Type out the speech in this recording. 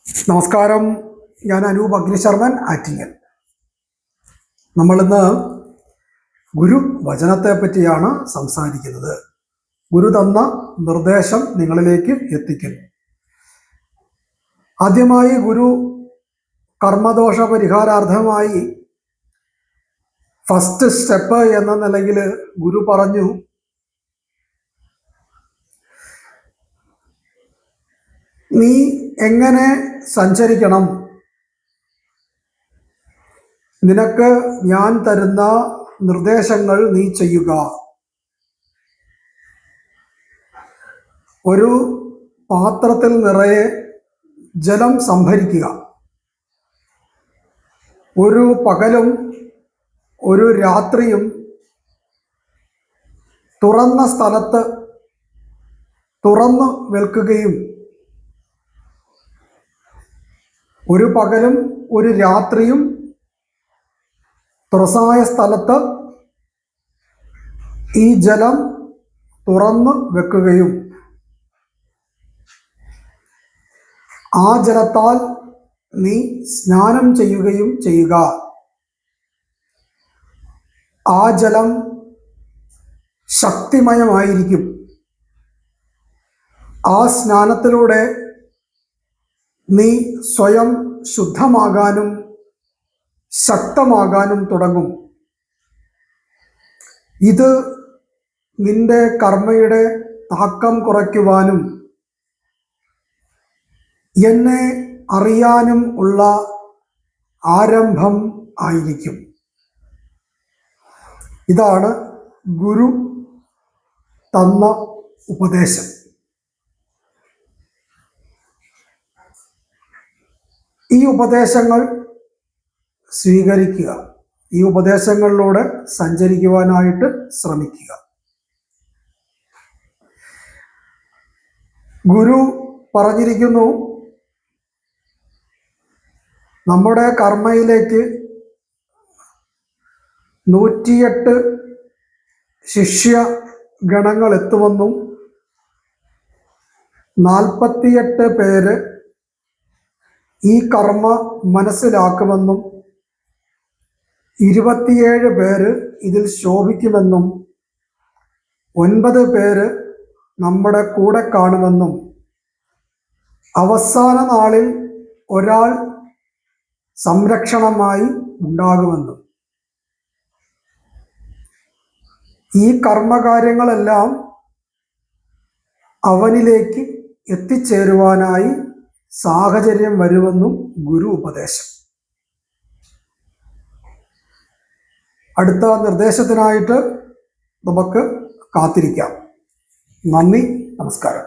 നമസ്കാരം, ഞാൻ അനൂപ് അഗ്നിശർമ്മൻ ആറ്റിങ്ങൽ. നമ്മളിന്ന് ഗുരു വചനത്തെ പറ്റിയാണ് സംസാരിക്കുന്നത്. ഗുരു തന്ന നിർദ്ദേശം നിങ്ങളിലേക്ക് എത്തിക്കുന്നു. ആദ്യമായി ഗുരു കർമ്മദോഷ പരിഹാരാർത്ഥമായി ഫസ്റ്റ് സ്റ്റെപ്പ് എന്ന നിലയിൽ ഗുരു പറഞ്ഞു, നീ എങ്ങനെ സഞ്ചരിക്കണം, നിനക്ക് ഞാൻ തരുന്ന നിർദ്ദേശങ്ങൾ നീ ചെയ്യുക. ഒരു പാത്രത്തിൽ നിറയെ ജലം സംഭരിക്കുക. ഒരു പകലും ഒരു രാത്രിയും തുറന്ന സ്ഥലത്ത് തുറന്നു വെക്കുകയും ഒരു പകലും ഒരു രാത്രിയും തുറസായ സ്ഥലത്ത് ഈ ജലം തുറന്നു വെക്കുകയും ആ ജലത്താൽ നീ സ്നാനം ചെയ്യുകയും ചെയ്യുക. ആ ജലം ശക്തിമയമായിരിക്കും. ആ സ്നാനത്തിലൂടെ നീ സ്വയം ശുദ്ധമാകാനും ശക്തമാകാനും തുടങ്ങും. ഇത് നിന്റെ കർമ്മയുടെ താക്കം കുറയ്ക്കുവാനും എന്നെ അറിയാനും ഉള്ള ആരംഭം ആയിരിക്കും. ഇതാണ് ഗുരു തന്ന ഉപദേശം. ഈ ഉപദേശങ്ങൾ സ്വീകരിക്കുക. ഈ ഉപദേശങ്ങളിലൂടെ സഞ്ചരിക്കുവാനായിട്ട് ശ്രമിക്കുക. ഗുരു പറഞ്ഞിരിക്കുന്നു, നമ്മുടെ കർമ്മയിലേക്ക് 108 ശിഷ്യ ഗണങ്ങൾ എത്തുമെന്നും 48 പേര് ഈ കർമ്മ മനസ്സിലാക്കുമെന്നും 27 പേര് ഇതിൽ ശോഭിക്കുമെന്നും 9 പേര് നമ്മുടെ കൂടെ കാണുമെന്നും അവസാന നാളിൽ ഒരാൾ സംരക്ഷണമായി ഉണ്ടാകുമെന്നും. ഈ കർമ്മകാര്യങ്ങളെല്ലാം അവനിലേക്ക് എത്തിച്ചേരുവാനായി സാഹചര്യം വരുമെന്നും ഗുരു ഉപദേശം. അടുത്ത നിർദ്ദേശത്തിനായിട്ട് നമുക്ക് കാത്തിരിക്കാം. നന്ദി, നമസ്കാരം.